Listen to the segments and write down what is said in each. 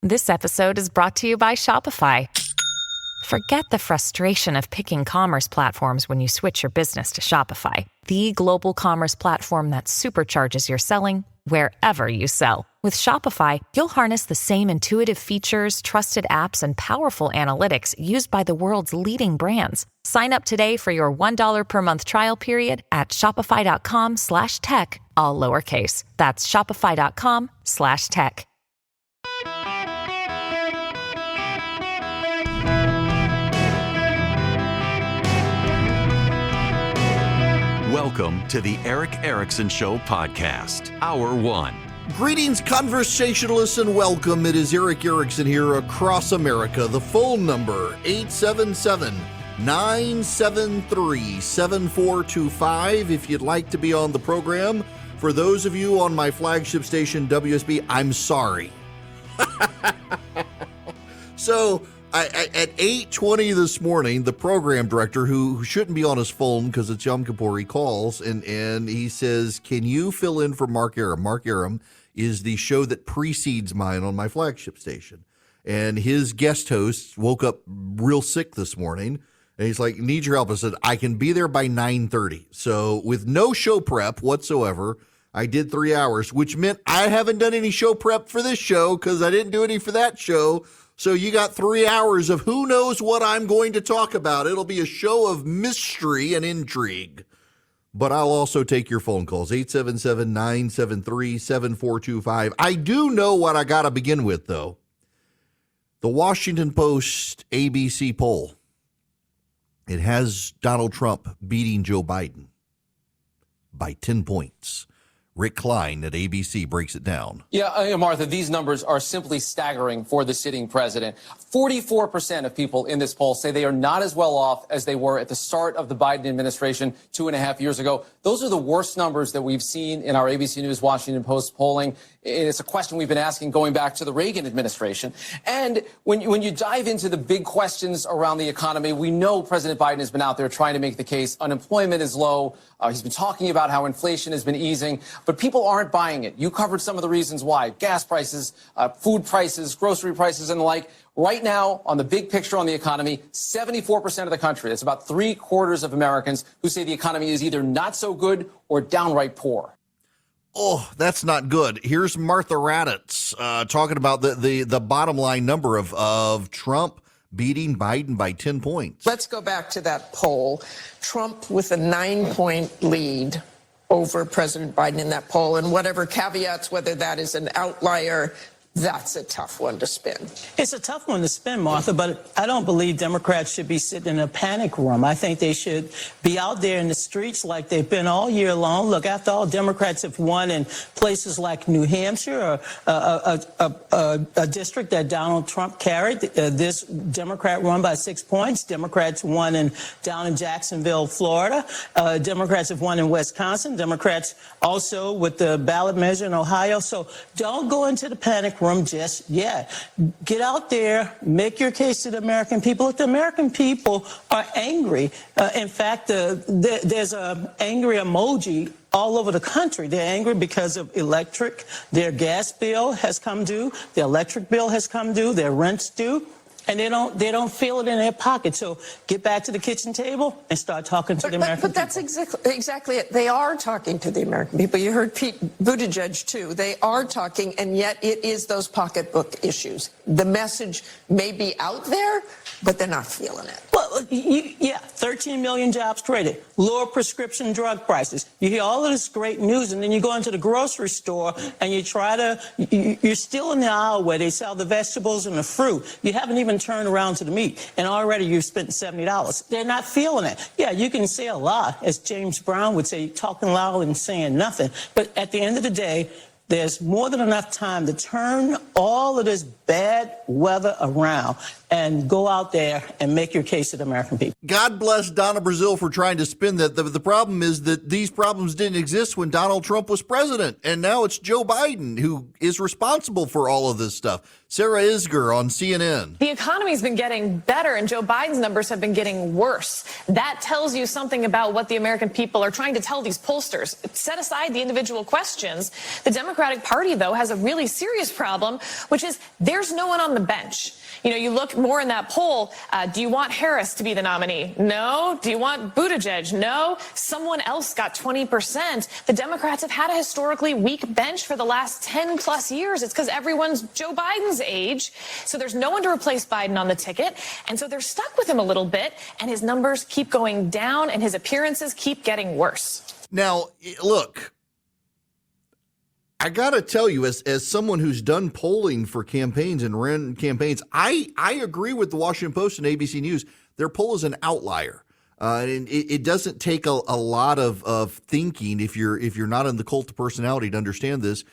This episode is brought to you by Shopify. Forget the frustration of picking commerce platforms when you switch your business to Shopify, the global commerce platform that supercharges your selling wherever you sell. With Shopify, you'll harness the same intuitive features, trusted apps, and powerful analytics used by the world's leading brands. Sign up today for your $1 per month trial period at shopify.com/tech, all lowercase. That's shopify.com/tech. Welcome to the Eric Erickson Show podcast, Hour 1. Greetings, conversationalists, and welcome. It is Eric Erickson here across America. The phone number, 877-973-7425. If you'd like to be on the program. For those of you on my flagship station, WSB, I'm sorry. So, at 8:20 this morning, the program director, who shouldn't be on his phone because it's Yom Kippur, he calls and he says, can you fill in for Mark Aram? Mark Aram is the show that precedes mine on my flagship station. And his guest host woke up real sick this morning. And he's like, need your help. I said, I can be there by 9:30. So with no show prep whatsoever, I did 3 hours, which meant I haven't done any show prep for this show because I didn't do any for that show. So you got 3 hours of who knows what I'm going to talk about. It'll be a show of mystery and intrigue. But I'll also take your phone calls, 877-973-7425. I do know what I got to begin with, though. The Washington Post ABC poll. It has Donald Trump beating Joe Biden by 10 points. Rick Klein at ABC breaks it down. Yeah, Martha, these numbers are simply staggering for the sitting president. 44% of people in this poll say they are not as well off as they were at the start of the Biden administration 2.5 years ago. Those are the worst numbers that we've seen in our ABC News Washington Post polling. It's a question we've been asking going back to the Reagan administration. And when you dive into the big questions around the economy, we know President Biden has been out there trying to make the case. Unemployment is low. He's been talking about how inflation has been easing, but people aren't buying it. You covered some of the reasons why. Gas prices, food prices, grocery prices, and the like. Right now, on the big picture on the economy, 74% of the country, that's about 3/4 of Americans, who say the economy is either not so good or downright poor. Oh, that's not good. Here's Martha Raddatz talking about the bottom line number of Trump beating Biden by 10 points. Let's go back to that poll. Trump with a 9-point lead over President Biden in that poll, and whatever caveats, whether that is an outlier, that's a tough one to spin. It's a tough one to spin, Martha, but I don't believe Democrats should be sitting in a panic room. I think they should be out there in the streets like they've been all year long. Look, after all, Democrats have won in places like New Hampshire, a district that Donald Trump carried. This Democrat won by 6 points. Democrats won down in Jacksonville, Florida. Democrats have won in Wisconsin. Democrats also with the ballot measure in Ohio. So don't go into the panic room just yet. Get out there, make your case to the American people. Look, the American people are angry. In fact, there's an angry emoji all over the country. They're angry because of electric. Their gas bill has come due. Their electric bill has come due. Their rent's due. And they don't feel it in their pocket. So get back to the kitchen table and start talking to the American people. But that's exactly it. They are talking to the American people. You heard Pete Buttigieg, too. They are talking, and yet it is those pocketbook issues. The message may be out there, but they're not feeling it. Well, yeah, 13 million jobs created, lower prescription drug prices. You hear all of this great news, and then you go into the grocery store and you're still in the aisle where they sell the vegetables and the fruit. You haven't even turned around to the meat, and already you've spent $70. They're not feeling it. Yeah, you can say a lot, as James Brown would say, talking loud and saying nothing. But at the end of the day, there's more than enough time to turn all of this bad weather around and go out there and make your case to the American people. God bless Donna Brazile for trying to spin that. The problem is that these problems didn't exist when Donald Trump was president, and now it's Joe Biden who is responsible for all of this stuff. Sarah Isgur on CNN. The economy's been getting better, and Joe Biden's numbers have been getting worse. That tells you something about what the American people are trying to tell these pollsters. Set aside the individual questions. The Democrats Democratic Party, though, has a really serious problem, which is there's no one on the bench. You know, you look more in that poll. Do you want Harris to be the nominee? No. Do you want Buttigieg? No. Someone else got 20%. The Democrats have had a historically weak bench for the last 10 plus years. It's because everyone's Joe Biden's age. So there's no one to replace Biden on the ticket. And so they're stuck with him a little bit. And his numbers keep going down and his appearances keep getting worse. Now, look, I got to tell you, as someone who's done polling for campaigns and ran campaigns, I agree with the Washington Post and ABC News. Their poll is an outlier. And it doesn't take a lot of thinking if you're not in the cult of personality to understand this.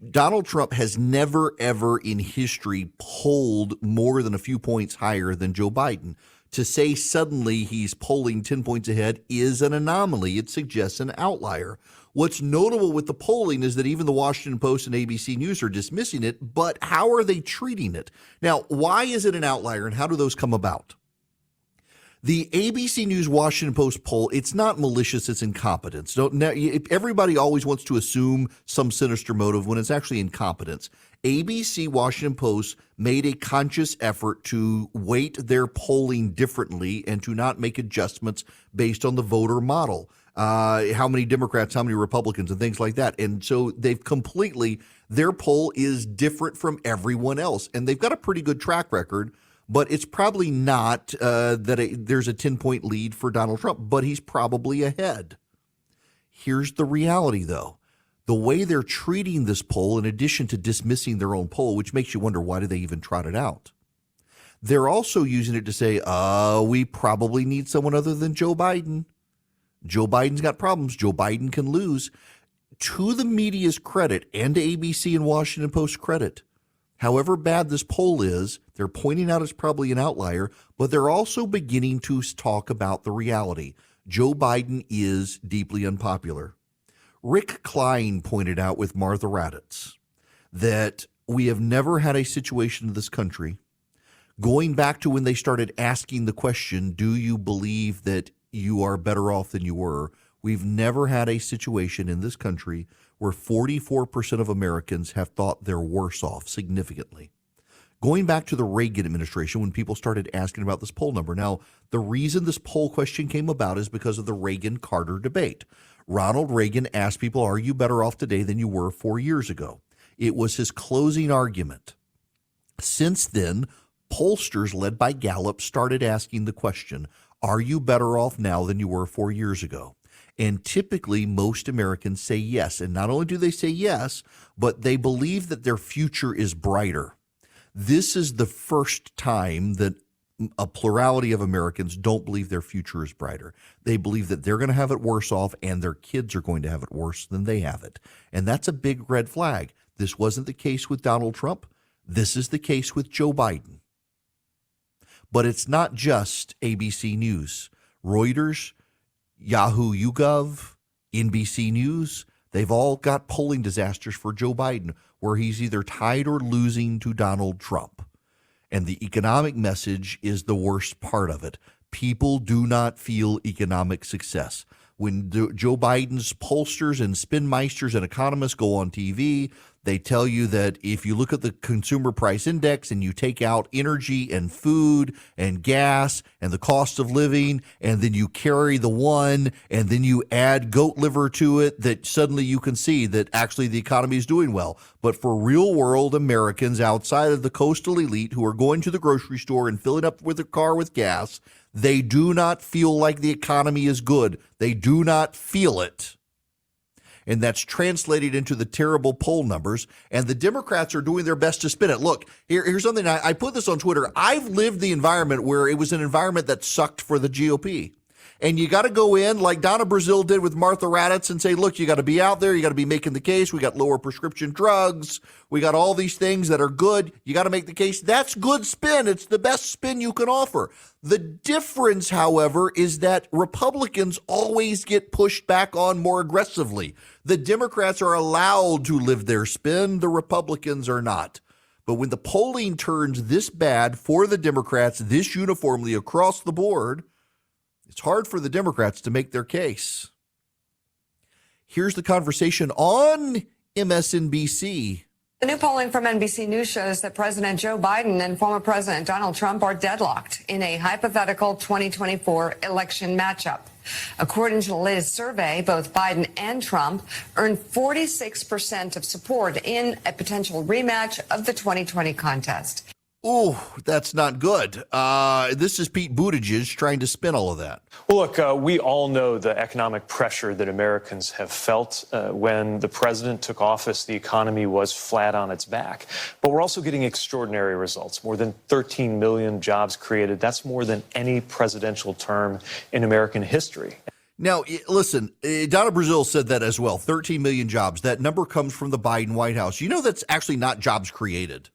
Donald Trump has never, ever in history polled more than a few points higher than Joe Biden. To say suddenly he's polling 10 points ahead is an anomaly. It suggests an outlier. What's notable with the polling is that even the Washington Post and ABC News are dismissing it, but how are they treating it? Now, why is it an outlier and how do those come about? The ABC News Washington Post poll, it's not malicious, it's incompetence. Everybody always wants to assume some sinister motive when it's actually incompetence. ABC Washington Post made a conscious effort to weight their polling differently and to not make adjustments based on the voter model. How many Democrats, how many Republicans, and things like that. And so their poll is different from everyone else. And they've got a pretty good track record, but it's probably not there's a 10-point lead for Donald Trump, but he's probably ahead. Here's the reality, though. The way they're treating this poll, in addition to dismissing their own poll, which makes you wonder, why do they even trot it out? They're also using it to say, we probably need someone other than Joe Biden. Joe Biden's got problems. Joe Biden can lose. To the media's credit and to ABC and Washington Post credit, however bad this poll is, they're pointing out it's probably an outlier, but they're also beginning to talk about the reality. Joe Biden is deeply unpopular. Rick Klein pointed out with Martha Raddatz that we have never had a situation in this country, going back to when they started asking the question, do you believe that you are better off than you were? We've never had a situation in this country where 44% of Americans have thought they're worse off significantly. Going back to the Reagan administration, when people started asking about this poll number. Now, the reason this poll question came about is because of the Reagan-Carter debate. Ronald Reagan asked people, are you better off today than you were 4 years ago? It was his closing argument. Since then, pollsters led by Gallup started asking the question, are you better off now than you were 4 years ago? And typically, most Americans say yes. And not only do they say yes, but they believe that their future is brighter. This is the first time that a plurality of Americans don't believe their future is brighter. They believe that they're going to have it worse off and their kids are going to have it worse than they have it. And that's a big red flag. This wasn't the case with Donald Trump. This is the case with Joe Biden. But it's not just ABC News. Reuters, Yahoo YouGov, NBC News, they've all got polling disasters for Joe Biden where he's either tied or losing to Donald Trump. And the economic message is the worst part of it. People do not feel economic success. When Joe Biden's pollsters and spinmeisters and economists go on TV, they tell you that if you look at the consumer price index and you take out energy and food and gas and the cost of living, and then you carry the one and then you add goat liver to it, that suddenly you can see that actually the economy is doing well. But for real world Americans outside of the coastal elite who are going to the grocery store and filling up with their car with gas, they do not feel like the economy is good. They do not feel it. And that's translated into the terrible poll numbers. And the Democrats are doing their best to spin it. Look, here's something. I put this on Twitter. I've lived the environment where it was an environment that sucked for the GOP. And you got to go in like Donna Brazile did with Martha Raddatz and say, look, you got to be out there. You got to be making the case. We got lower prescription drugs. We got all these things that are good. You got to make the case. That's good spin. It's the best spin you can offer. The difference, however, is that Republicans always get pushed back on more aggressively. The Democrats are allowed to live their spin. The Republicans are not. But when the polling turns this bad for the Democrats, this uniformly across the board, it's hard for the Democrats to make their case. Here's the conversation on MSNBC. The new polling from NBC News shows that President Joe Biden and former President Donald Trump are deadlocked in a hypothetical 2024 election matchup. According to the latest survey, both Biden and Trump earned 46% of support in a potential rematch of the 2020 contest. Oh, that's not good. This is Pete Buttigieg trying to spin all of that. Well, look, we all know the economic pressure that Americans have felt when the president took office. The economy was flat on its back. But we're also getting extraordinary results. More than 13 million jobs created. That's more than any presidential term in American history. Now, listen, Donna Brazile said that as well. 13 million jobs. That number comes from the Biden White House. You know, that's actually not jobs created.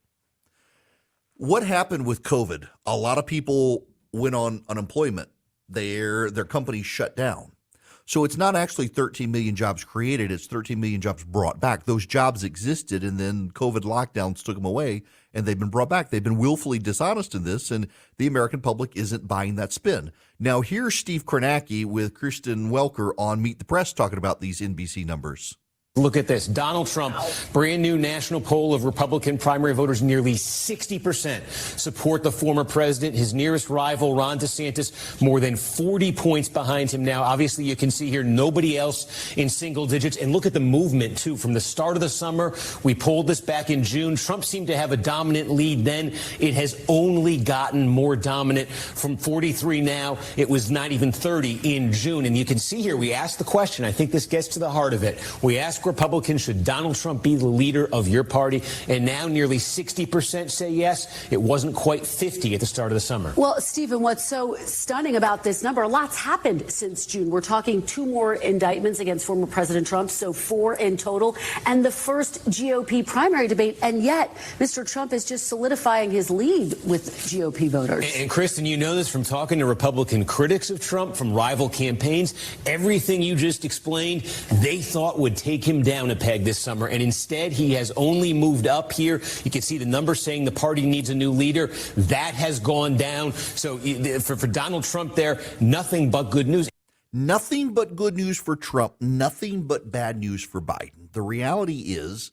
What happened with COVID? A lot of people went on unemployment. Their companies shut down. So it's not actually 13 million jobs created. It's 13 million jobs brought back. Those jobs existed, and then COVID lockdowns took them away, and they've been brought back. They've been willfully dishonest in this, and the American public isn't buying that spin. Now, here's Steve Kornacki with Kristen Welker on Meet the Press talking about these NBC numbers. Look at this. Donald Trump, brand new national poll of Republican primary voters, nearly 60% support the former president. His nearest rival, Ron DeSantis, more than 40 points behind him now. Obviously, you can see here nobody else in single digits. And look at the movement, too. From the start of the summer, we polled this back in June. Trump seemed to have a dominant lead then. It has only gotten more dominant. From 43 now, it was not even 30 in June. And you can see here, we asked the question. I think this gets to the heart of it. We asked Republicans, should Donald Trump be the leader of your party? And now nearly 60% say yes. It wasn't quite 50 at the start of the summer. Well, Stephen, what's so stunning about this number, a lot's happened since June. We're talking 2 more indictments against former President Trump, so 4 in total, and the first GOP primary debate. And yet, Mr. Trump is just solidifying his lead with GOP voters. And Kristen, you know this from talking to Republican critics of Trump, from rival campaigns. Everything you just explained, they thought would take him down a peg this summer, and instead he has only moved up here. You can see the numbers saying the party needs a new leader. That has gone down. So for Donald Trump there, nothing but good news. Nothing but good news for Trump, nothing but bad news for Biden. The reality is,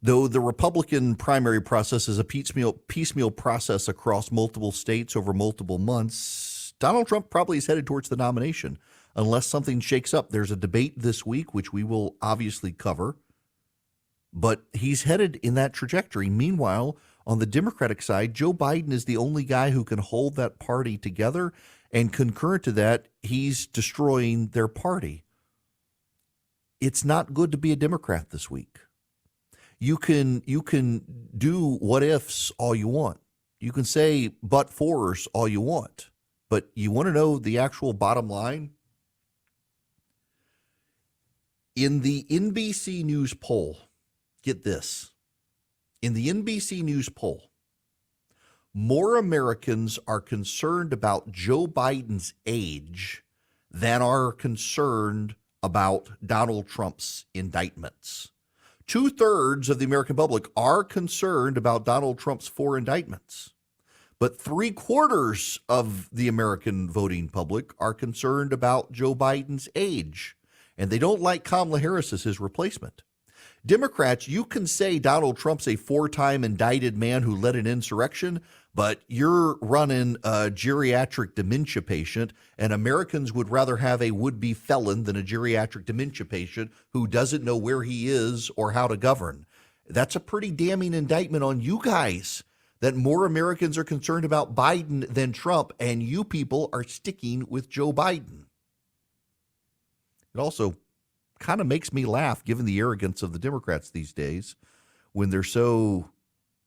though the Republican primary process is a piecemeal process across multiple states over multiple months, Donald Trump probably is headed towards the nomination. Unless something shakes up. There's a debate this week, which we will obviously cover, but he's headed in that trajectory. Meanwhile, on the Democratic side, Joe Biden is the only guy who can hold that party together, and concurrent to that, he's destroying their party. It's not good to be a Democrat this week. You can do what ifs all you want. You can say but fors all you want, but you want to know the actual bottom line? In the NBC News poll, get this, in the NBC News poll, more Americans are concerned about Joe Biden's age than are concerned about Donald Trump's indictments. 2/3 of the American public are concerned about Donald Trump's 4 indictments, but 3/4 of the American voting public are concerned about Joe Biden's age. And they don't like Kamala Harris as his replacement. Democrats, you can say Donald Trump's a 4-time indicted man who led an insurrection, but you're running a geriatric dementia patient, and Americans would rather have a would-be felon than a geriatric dementia patient who doesn't know where he is or how to govern. That's a pretty damning indictment on you guys, that more Americans are concerned about Biden than Trump, and you people are sticking with Joe Biden. It also kind of makes me laugh, given the arrogance of the Democrats these days, when they're so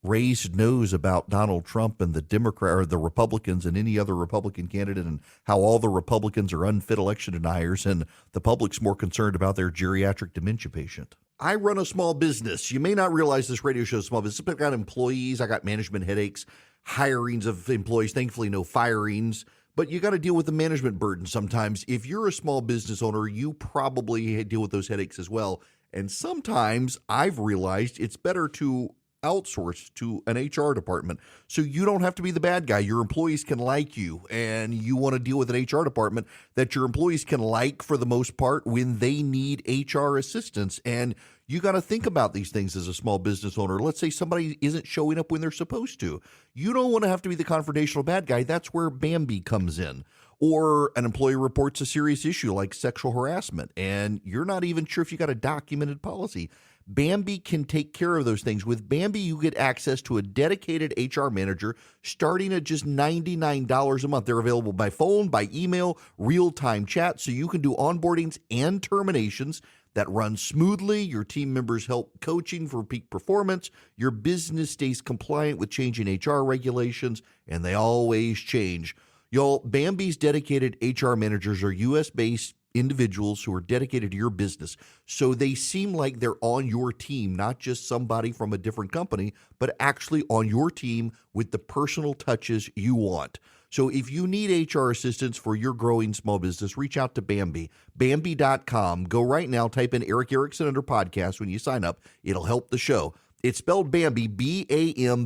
raised nose about Donald Trump and the Democrat or the Republicans and any other Republican candidate, and how all the Republicans are unfit election deniers, and the public's more concerned about their geriatric dementia patient. I run a small business. You may not realize this radio show is small business. I've got employees. I got management headaches, hirings of employees. Thankfully, no firings. But you got to deal with the management burden sometimes. If you're a small business owner, you probably deal with those headaches as well. And sometimes I've realized it's better to outsource to an HR department so you don't have to be the bad guy. Your employees can like you, and you want to deal with an HR department that your employees can like for the most part when they need HR assistance. And You got to think about these things as a small business owner. Let's say somebody isn't showing up when they're supposed to. You don't want to have to be the confrontational bad guy. That's where Bambi comes in. Or an employee reports a serious issue like sexual harassment, and you're not even sure if you got a documented policy. Bambi can take care of those things. With Bambi, you get access to a dedicated HR manager starting at just $99 a month. They're available by phone, by email, real-time chat, so you can do onboardings and terminations that run smoothly. Your team members help coaching for peak performance. Your business stays compliant with changing HR regulations, and they always change. Y'all, Bambi's dedicated HR managers are U.S.-based individuals who are dedicated to your business. So they seem like they're on your team, not just somebody from a different company, but actually on your team with the personal touches you want. So if you need HR assistance for your growing small business, reach out to Bambi, Bambi.com. Go right now, type in Eric Erickson under podcast when you sign up. It'll help the show. It's spelled Bambi, BAMBEE.com,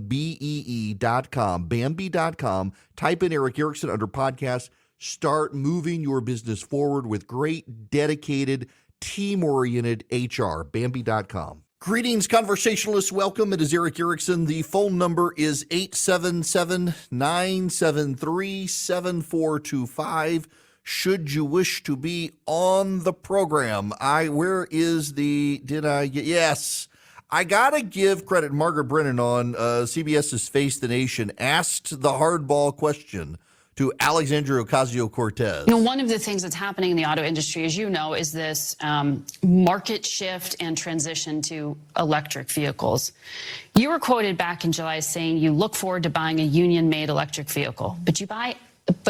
Bambi.com. Type in Eric Erickson under podcast. Start moving your business forward with great, dedicated, team-oriented HR, Bambi.com. Greetings, conversationalists. Welcome. It is Eric Erickson. The phone number is 877-973-7425. Should you wish to be on the program. Yes. I got to give credit. Margaret Brennan on CBS's Face the Nation asked the hardball question to Alexandria Ocasio-Cortez. One of the things that's happening in the auto industry, as you know, is this market shift and transition to electric vehicles. You were quoted back in July saying you look forward to buying a union-made electric vehicle, but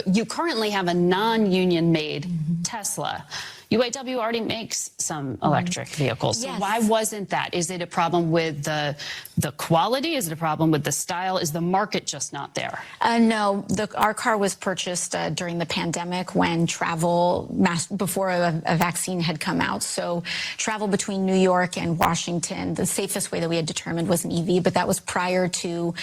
you currently have a non-union-made Tesla. UAW already makes some electric vehicles. Yes. So why wasn't that? Is it a problem with the quality? Is it a problem with the style? Is the market just not there? No, our car was purchased during the pandemic when before a vaccine had come out. So travel between New York and Washington, the safest way that we had determined was an EV, but that was prior to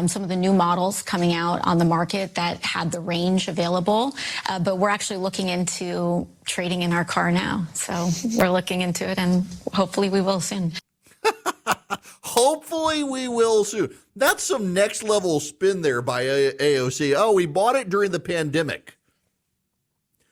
some of the new models coming out on the market that had the range available. But we're actually looking into trading in our car now. So we're looking into it, and hopefully we will soon. Hopefully we will soon. That's some next level spin there by AOC. Oh, we bought it during the pandemic,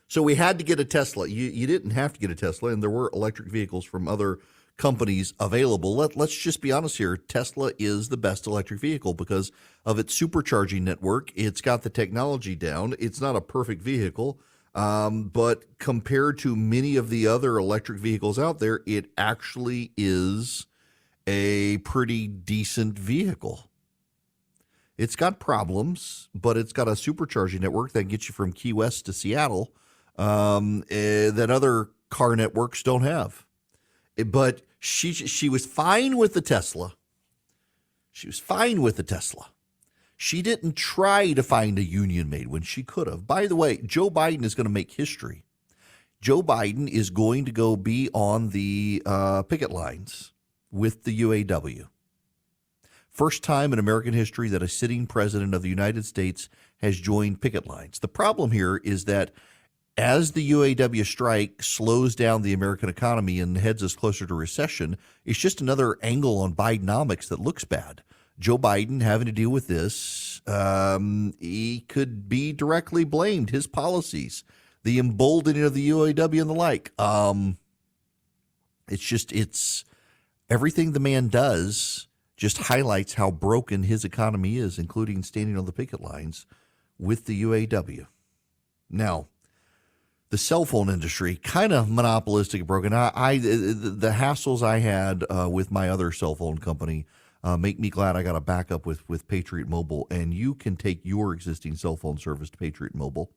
so we had to get a Tesla. You didn't have to get a Tesla, and there were electric vehicles from other companies available. Let's just be honest here. Tesla is the best electric vehicle because of its supercharging network. It's got the technology down. It's not a perfect vehicle. But compared to many of the other electric vehicles out there, it actually is a pretty decent vehicle. It's got problems, but it's got a supercharging network that gets you from Key West to Seattle that other car networks don't have. But she was fine with the Tesla. She was fine with the Tesla. She didn't try to find a union made when she could have. By the way, Joe Biden is going to make history. Joe Biden is going to go be on the picket lines with the UAW. First time in American history that a sitting president of the United States has joined picket lines. The problem here is that as the UAW strike slows down the American economy and heads us closer to recession, it's just another angle on Bidenomics that looks bad. Joe Biden having to deal with this, he could be directly blamed, his policies, the emboldening of the UAW and the like. It's everything the man does just highlights how broken his economy is, including standing on the picket lines with the UAW. Now, the cell phone industry, kind of monopolistic and broken. The hassles I had with my other cell phone company make me glad I got a backup with Patriot Mobile, and you can take your existing cell phone service to Patriot Mobile.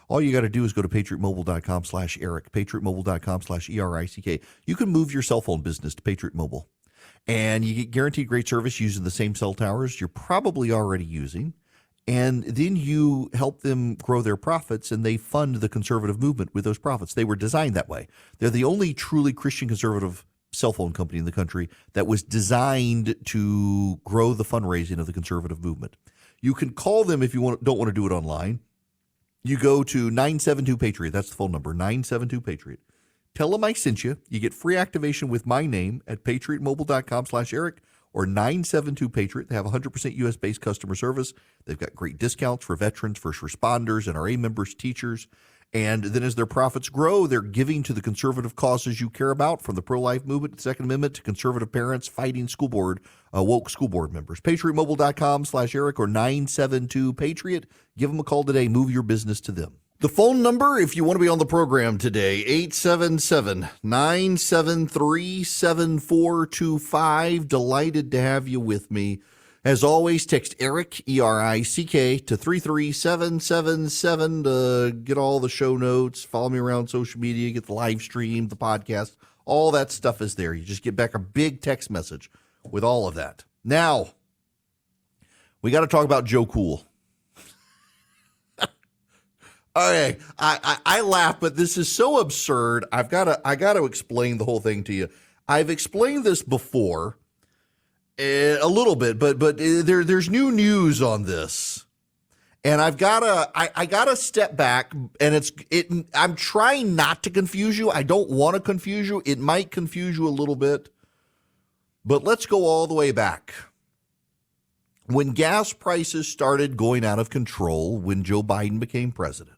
All you got to do is go to patriotmobile.com/Eric, patriotmobile.com/ERICK. You can move your cell phone business to Patriot Mobile, and you get guaranteed great service using the same cell towers you're probably already using, and then you help them grow their profits, and they fund the conservative movement with those profits. They were designed that way. They're the only truly Christian conservative cell phone company in the country that was designed to grow the fundraising of the conservative movement. You can call them if you don't want to do it online. You go to 972-PATRIOT. That's the phone number, 972-PATRIOT. Tell them I sent you. You get free activation with my name at patriotmobile.com/Eric or 972-PATRIOT. They have 100% U.S.-based customer service. They've got great discounts for veterans, first responders, NRA members, teachers. And then as their profits grow, they're giving to the conservative causes you care about, from the pro-life movement, Second Amendment, to conservative parents fighting woke school board members. PatriotMobile.com/Eric or 972-PATRIOT. Give them a call today. Move your business to them. The phone number, if you want to be on the program today, 877-973-7425. Delighted to have you with me. As always, text ERIC, E-R-I-C-K, to 33777 to get all the show notes. Follow me around social media, get the live stream, the podcast. All that stuff is there. You just get back a big text message with all of that. Now, we got to talk about Joe Cool. All right, I laugh, but this is so absurd. I got to explain the whole thing to you. I've explained this before. A little bit, but there's new news on this, and I gotta step back, and I'm trying not to confuse you. I don't want to confuse you. It might confuse you a little bit, but let's go all the way back. When gas prices started going out of control, when Joe Biden became president,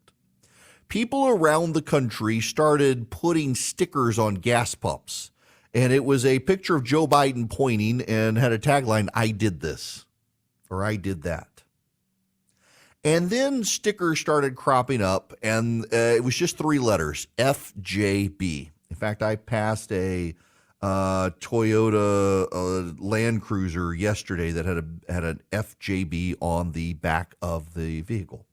people around the country started putting stickers on gas pumps. And it was a picture of Joe Biden pointing and had a tagline, "I did this," or "I did that." And then stickers started cropping up, and it was just 3 letters, FJB. In fact, I passed a Toyota Land Cruiser yesterday that had an FJB on the back of the vehicle.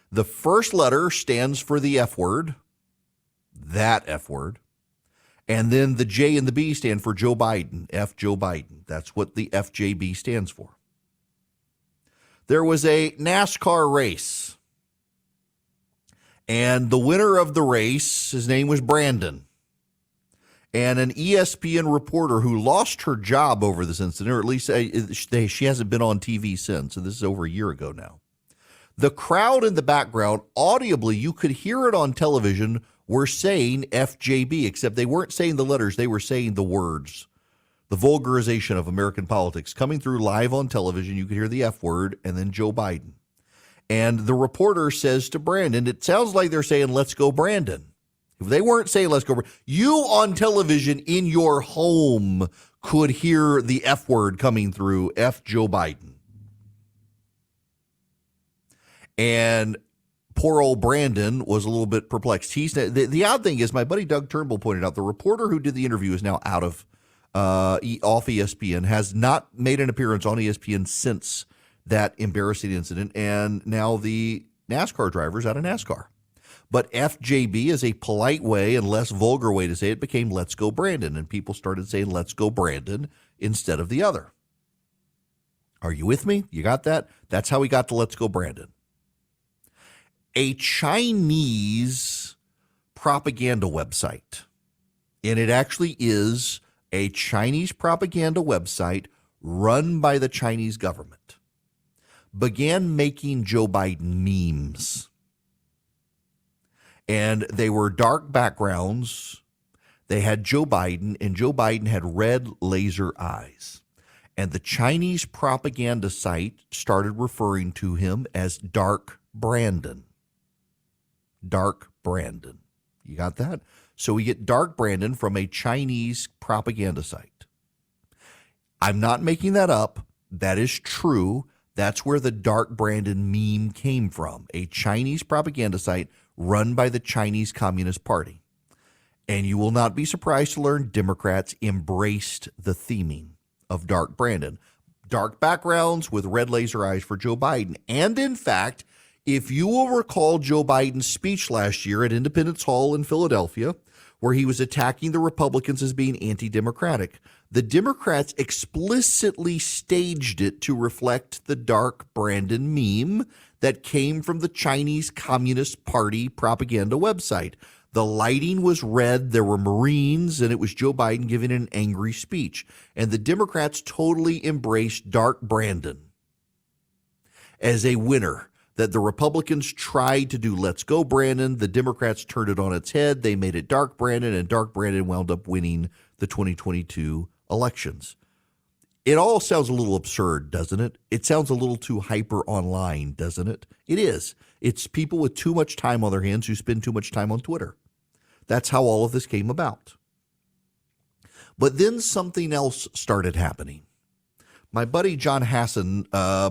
The first letter stands for the F word, that F word. And then the J and the B stand for Joe Biden, F Joe Biden. That's what the FJB stands for. There was a NASCAR race, and the winner of the race, his name was Brandon. And an ESPN reporter who lost her job over this incident, or at least she hasn't been on TV since, so this is over a year ago now. The crowd in the background, audibly, you could hear it on television, were saying FJB, except they weren't saying the letters, they were saying the words. The vulgarization of American politics coming through live on television. You could hear the F word and then Joe Biden. And the reporter says to Brandon, it sounds like they're saying, "Let's go, Brandon." If they weren't saying, "Let's go," you on television in your home could hear the F word coming through, F Joe Biden. And poor old Brandon was a little bit perplexed. The odd thing is, my buddy Doug Turnbull pointed out, the reporter who did the interview is now out of off ESPN, has not made an appearance on ESPN since that embarrassing incident, and now the NASCAR driver's out of NASCAR. But FJB is a polite way and less vulgar way to say it, became "Let's go, Brandon," and people started saying "Let's go, Brandon" instead of the other. Are you with me? You got that? That's how we got to "Let's go, Brandon." A Chinese propaganda website, and it actually is a Chinese propaganda website run by the Chinese government, began making Joe Biden memes. And they were dark backgrounds. They had Joe Biden, and Joe Biden had red laser eyes. And the Chinese propaganda site started referring to him as Dark Brandon. Dark Brandon. You got that? So we get Dark Brandon from a Chinese propaganda site. I'm not making that up. That is true. That's where the Dark Brandon meme came from, a Chinese propaganda site run by the Chinese Communist Party. And you will not be surprised to learn Democrats embraced the theming of Dark Brandon. Dark backgrounds with red laser eyes for Joe Biden. And in fact, if you will recall Joe Biden's speech last year at Independence Hall in Philadelphia, where he was attacking the Republicans as being anti-democratic, the Democrats explicitly staged it to reflect the Dark Brandon meme that came from the Chinese Communist Party propaganda website. The lighting was red, there were Marines, and it was Joe Biden giving an angry speech. And the Democrats totally embraced Dark Brandon as a winner. that the Republicans tried to do Let's Go Brandon. The Democrats turned it on its head. They made it Dark Brandon, and Dark Brandon wound up winning the 2022 elections. It all sounds a little absurd, doesn't it? It sounds a little too hyper online, doesn't it? It is. It's people with too much time on their hands who spend too much time on Twitter. That's how all of this came about. But then something else started happening. My buddy John Hassan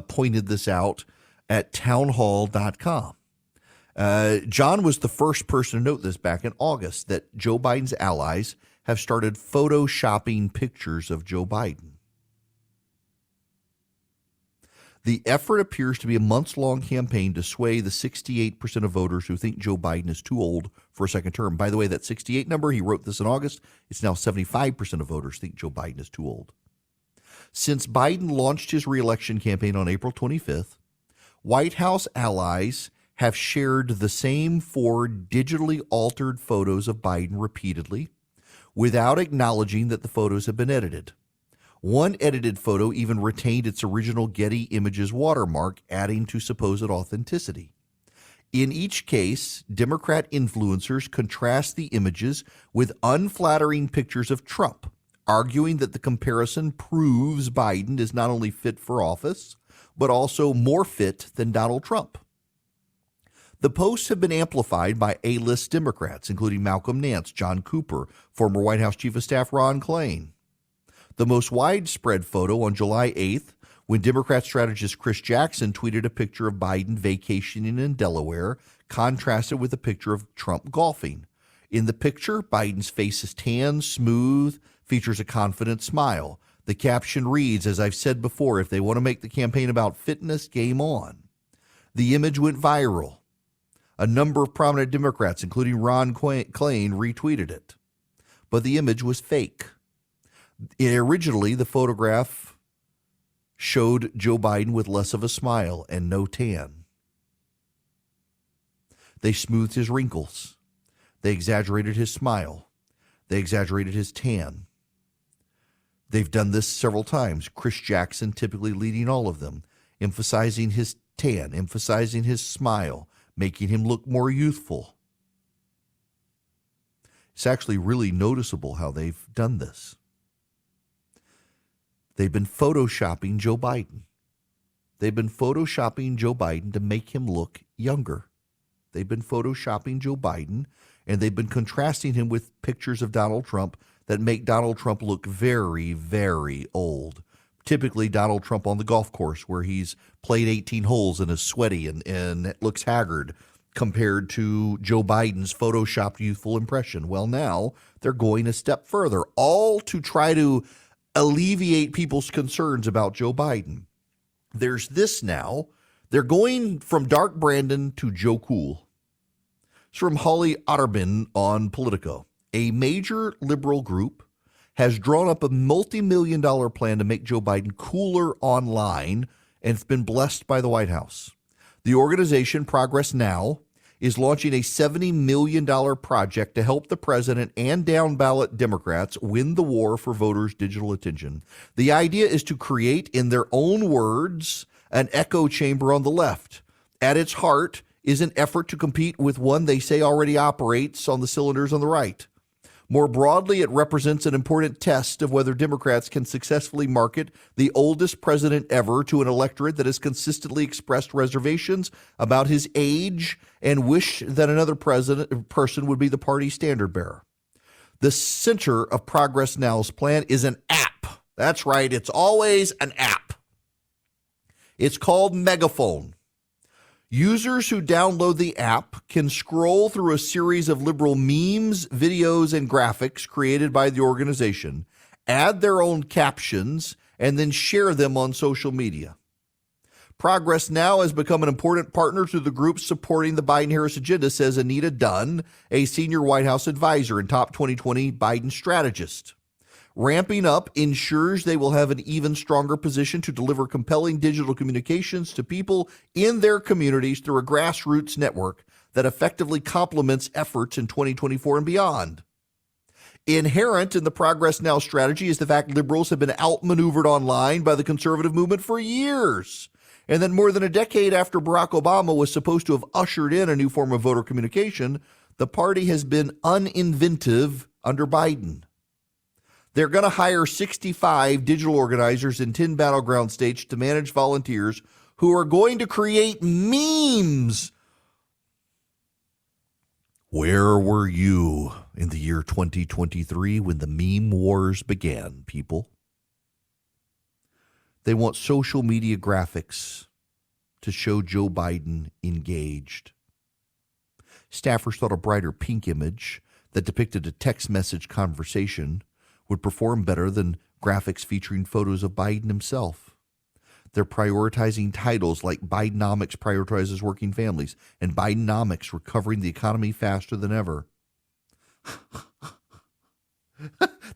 pointed this out at townhall.com. John was the first person to note this back in August, that Joe Biden's allies have started photoshopping pictures of Joe Biden. The effort appears to be a months-long campaign to sway the 68% of voters who think Joe Biden is too old for a second term. By the way, that 68 number, he wrote this in August, it's now 75% of voters think Joe Biden is too old. Since Biden launched his reelection campaign on April 25th, White House allies have shared the same 4 digitally altered photos of Biden repeatedly without acknowledging that the photos have been edited. One edited photo even retained its original Getty Images watermark, adding to supposed authenticity. In each case, Democrat influencers contrast the images with unflattering pictures of Trump, arguing that the comparison proves Biden is not only fit for office, but also more fit than Donald Trump. The posts have been amplified by A-list Democrats, including Malcolm Nance, John Cooper, former White House Chief of Staff Ron Klain. The most widespread photo on July 8th, when Democrat strategist Chris Jackson tweeted a picture of Biden vacationing in Delaware, contrasted with a picture of Trump golfing. In the picture, Biden's face is tan, smooth, features a confident smile. The caption reads, as I've said before, if they want to make the campaign about fitness, game on. The image went viral. A number of prominent Democrats, including Ron Klain, retweeted it. But the image was fake. Originally, the photograph showed Joe Biden with less of a smile and no tan. They smoothed his wrinkles. They exaggerated his smile. They exaggerated his tan. They've done this several times. Chris Jackson typically leading all of them, emphasizing his tan, emphasizing his smile, making him look more youthful. It's actually really noticeable how they've done this. They've been photoshopping Joe Biden. They've been photoshopping Joe Biden to make him look younger. They've been photoshopping Joe Biden, and they've been contrasting him with pictures of Donald Trump that make Donald Trump look very, very old. Typically, Donald Trump on the golf course where he's played 18 holes and is sweaty and looks haggard, compared to Joe Biden's photoshopped youthful impression. Well, now they're going a step further, all to try to alleviate people's concerns about Joe Biden. There's this now. They're going from Dark Brandon to Joe Cool. It's from Holly Otterman on Politico. A major liberal group has drawn up a multi-million-dollar plan to make Joe Biden cooler online, and it's been blessed by the White House. The organization, Progress Now, is launching a $70 million project to help the president and down-ballot Democrats win the war for voters' digital attention. The idea is to create, in their own words, an echo chamber on the left. At its heart is an effort to compete with one they say already operates on the cylinders on the right. More broadly, it represents an important test of whether Democrats can successfully market the oldest president ever to an electorate that has consistently expressed reservations about his age and wish that another person would be the party's standard bearer. The center of Progress Now's plan is an app. That's right, it's always an app. It's called Megaphone. Users who download the app can scroll through a series of liberal memes, videos, and graphics created by the organization, add their own captions, and then share them on social media. Progress Now has become an important partner to the group supporting the Biden-Harris agenda, says Anita Dunn, a senior White House advisor and top 2020 Biden strategist. Ramping up ensures they will have an even stronger position to deliver compelling digital communications to people in their communities through a grassroots network that effectively complements efforts in 2024 and beyond. Inherent in the Progress Now strategy is the fact liberals have been outmaneuvered online by the conservative movement for years. And then more than a decade after Barack Obama was supposed to have ushered in a new form of voter communication, the party has been uninventive under Biden. They're going to hire 65 digital organizers in 10 battleground states to manage volunteers who are going to create memes. Where were you in the year 2023 when the meme wars began, people? They want social media graphics to show Joe Biden engaged. Staffers thought a brighter pink image that depicted a text message conversation would perform better than graphics featuring photos of Biden himself. They're prioritizing titles like Bidenomics prioritizes working families and Bidenomics recovering the economy faster than ever.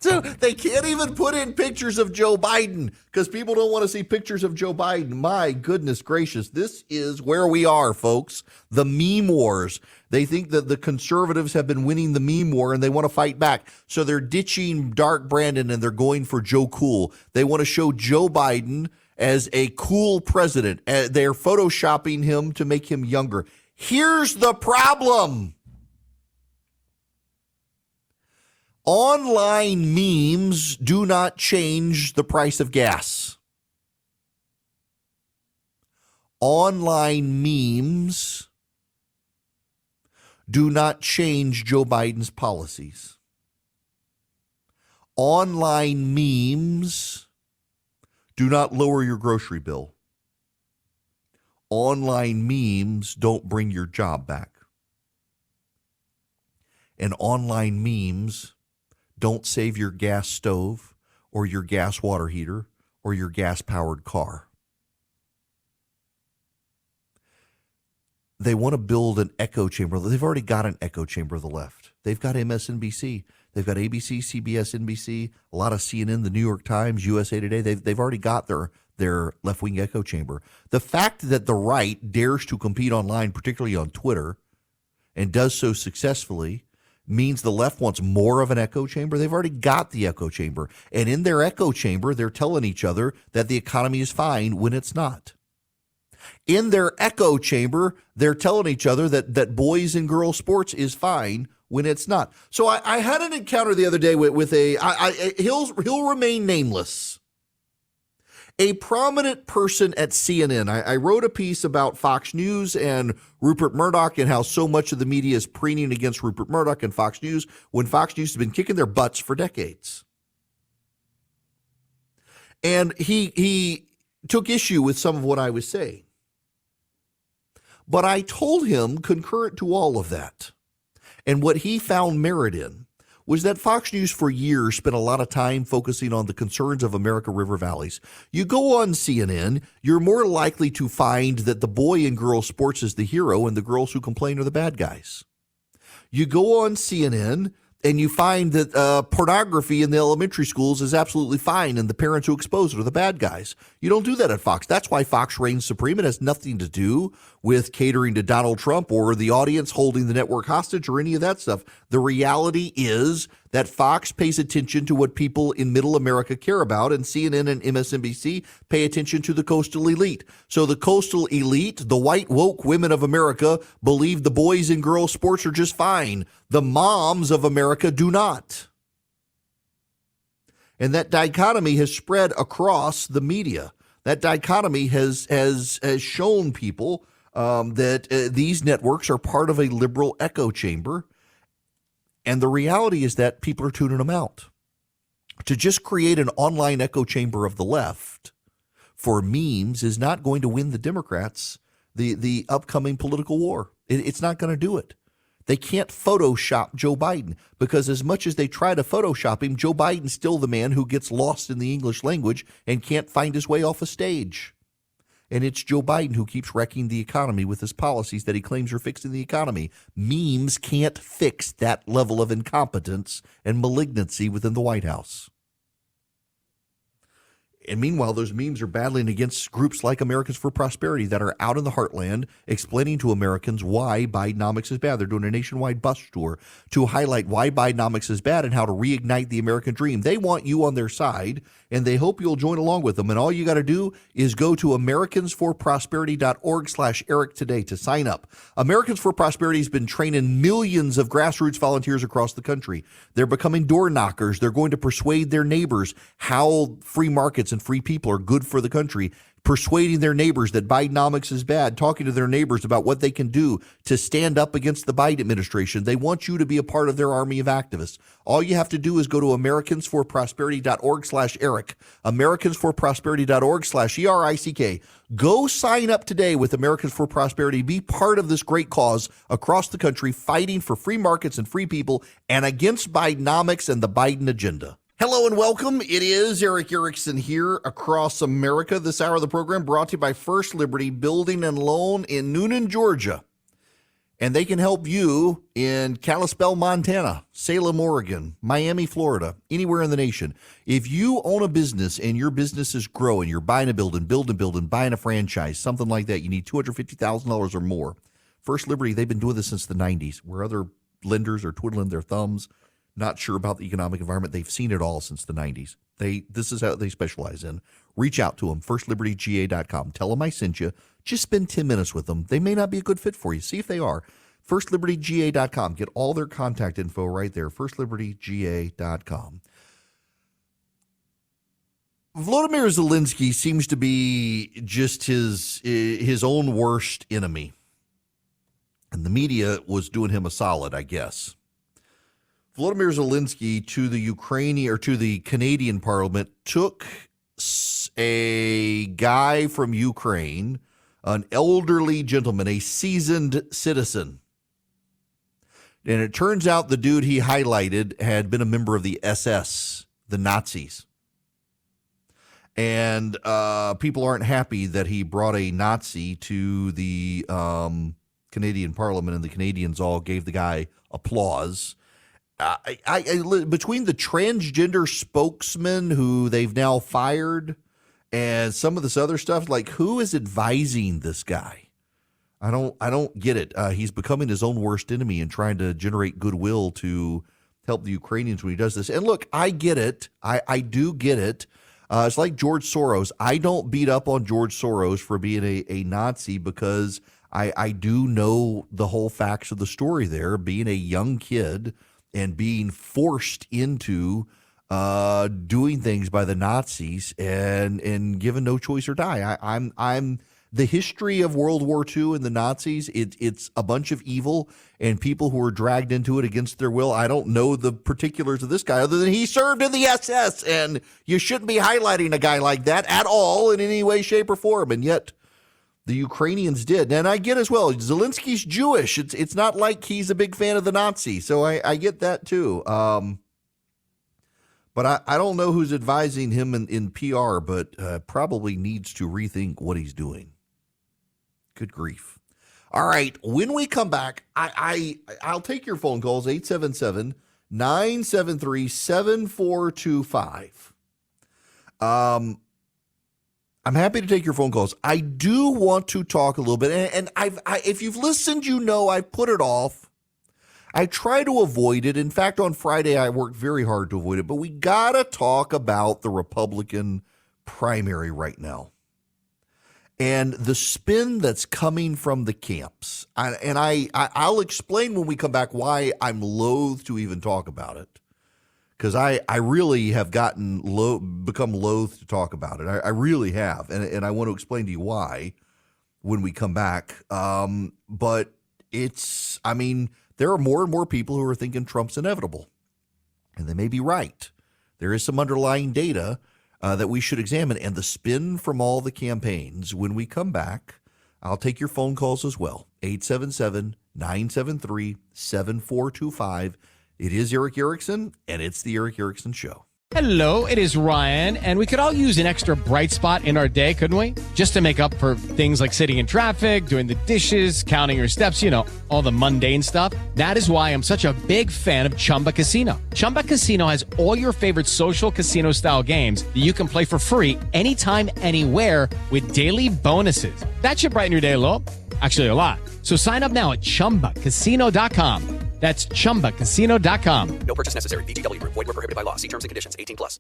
So they can't even put in pictures of Joe Biden because people don't want to see pictures of Joe Biden. My goodness gracious, this is where we are, folks. The meme wars. They think that the conservatives have been winning the meme war and they want to fight back. So they're ditching Dark Brandon and they're going for Joe Cool. They want to show Joe Biden as a cool president. They're photoshopping him to make him younger. Here's the problem. Online memes do not change the price of gas. Online memes do not change Joe Biden's policies. Online memes do not lower your grocery bill. Online memes don't bring your job back. And online memes don't save your gas stove or your gas water heater or your gas-powered car. They want to build an echo chamber. They've already got an echo chamber of the left. They've got MSNBC. They've got ABC, CBS, NBC, a lot of CNN, the New York Times, USA Today. They've already got their left-wing echo chamber. The fact that the right dares to compete online, particularly on Twitter, and does so successfully, means the left wants more of an echo chamber. They've already got the echo chamber. And in their echo chamber, they're telling each other that the economy is fine when it's not. In their echo chamber, they're telling each other that boys and girls sports is fine when it's not. So I had an encounter the other day with he'll remain nameless. A prominent person at CNN. I wrote a piece about Fox News and Rupert Murdoch and how so much of the media is preening against Rupert Murdoch and Fox News when Fox News has been kicking their butts for decades. And he took issue with some of what I was saying. But I told him, concurrent to all of that, and what he found merit in, was that Fox News for years spent a lot of time focusing on the concerns of America River Valleys. You go on CNN, you're more likely to find that the boy in girl sports is the hero and the girls who complain are the bad guys. You go on CNN and you find that pornography in the elementary schools is absolutely fine and the parents who expose it are the bad guys. You don't do that at Fox. That's why Fox reigns supreme. It has nothing to do with catering to Donald Trump or the audience holding the network hostage or any of that stuff. The reality is that Fox pays attention to what people in middle America care about, and CNN and MSNBC pay attention to the coastal elite. So the coastal elite, the white woke women of America, believe the boys and girls sports are just fine. The moms of America do not. And that dichotomy has spread across the media. That dichotomy has shown people that these networks are part of a liberal echo chamber. And the reality is that people are tuning them out. To just create an online echo chamber of the left for memes is not going to win the Democrats the upcoming political war. It's not going to do it. They can't Photoshop Joe Biden because as much as they try to Photoshop him, Joe Biden's still the man who gets lost in the English language and can't find his way off a stage. And it's Joe Biden who keeps wrecking the economy with his policies that he claims are fixing the economy. Memes can't fix that level of incompetence and malignancy within the White House. And meanwhile, those memes are battling against groups like Americans for Prosperity that are out in the heartland explaining to Americans why Bidenomics is bad. They're doing a nationwide bus tour to highlight why Bidenomics is bad and how to reignite the American dream. They want you on their side, and they hope you'll join along with them. And all you got to do is go to americansforprosperity.org/Eric today to sign up. Americans for Prosperity has been training millions of grassroots volunteers across the country. They're becoming door knockers. They're going to persuade their neighbors how free markets and free people are good for the country, persuading their neighbors that Bidenomics is bad, talking to their neighbors about what they can do to stand up against the Biden administration. They want you to be a part of their army of activists. All you have to do is go to americansforprosperity.org/Eric, americansforprosperity.org/ERICK. Go sign up today with Americans for Prosperity. Be part of this great cause across the country, fighting for free markets and free people and against Bidenomics and the Biden agenda. Hello and welcome. It is Eric Erickson here across America. This hour of the program brought to you by First Liberty Building and Loan in Noonan, Georgia. And they can help you in Kalispell, Montana, Salem, Oregon, Miami, Florida, anywhere in the nation. If you own a business and your business is growing, you're buying a building, buying a franchise, something like that, you need $250,000 or more. First Liberty, they've been doing this since the 90s, where other lenders are twiddling their thumbs, not sure about the economic environment. They've seen it all since the 90s. This is how they specialize in. Reach out to them, firstlibertyga.com. Tell them I sent you. Just spend 10 minutes with them. They may not be a good fit for you. See if they are. firstlibertyga.com. Get all their contact info right there, firstlibertyga.com. Volodymyr Zelensky seems to be just his own worst enemy. And the media was doing him a solid, I guess. Volodymyr Zelensky to the Canadian Parliament took a guy from Ukraine, an elderly gentleman, a seasoned citizen. And it turns out the dude he highlighted had been a member of the SS, the Nazis. And people aren't happy that he brought a Nazi to the Canadian Parliament, and the Canadians all gave the guy applause. Between the transgender spokesman who they've now fired and some of this other stuff, like, who is advising this guy? I don't get it. He's becoming his own worst enemy and trying to generate goodwill to help the Ukrainians when he does this. And look, I get it. I do get it. It's like George Soros. I don't beat up on George Soros for being a Nazi because I do know the whole facts of the story there, being a young kid and being forced into doing things by the Nazis and given no choice or die. I'm the history of World War II and the Nazis. It's a bunch of evil and people who are dragged into it against their will. I don't know the particulars of this guy other than he served in the SS, and you shouldn't be highlighting a guy like that at all in any way, shape, or form. And yet the Ukrainians did. And I get as well, Zelensky's Jewish. It's not like he's a big fan of the Nazis. So I get that too. But I don't know who's advising him in PR, but probably needs to rethink what he's doing. Good grief. All right. When we come back, I'll take your phone calls, 877-973-7425. I'm happy to take your phone calls. I do want to talk a little bit, and if you've listened, you know I've put it off. I try to avoid it. In fact, on Friday, I worked very hard to avoid it, but we got to talk about the Republican primary right now and the spin that's coming from the camps. I'll explain when we come back why I'm loath to even talk about it. Because I really have become loath to talk about it. I really have. And I want to explain to you why when we come back. But there are more and more people who are thinking Trump's inevitable. And they may be right. There is some underlying data that we should examine. And the spin from all the campaigns, when we come back, I'll take your phone calls as well. 877-973-7425. It is Eric Erickson, and it's the Eric Erickson Show. Hello, it is Ryan, and we could all use an extra bright spot in our day, couldn't we? Just to make up for things like sitting in traffic, doing the dishes, counting your steps, you know, all the mundane stuff. That is why I'm such a big fan of Chumba Casino. Chumba Casino has all your favorite social casino-style games that you can play for free anytime, anywhere with daily bonuses. That should brighten your day a little. Actually, a lot. So sign up now at ChumbaCasino.com. That's ChumbaCasino.com. No purchase necessary. VGW Group. Void where prohibited by law. See terms and conditions. 18+.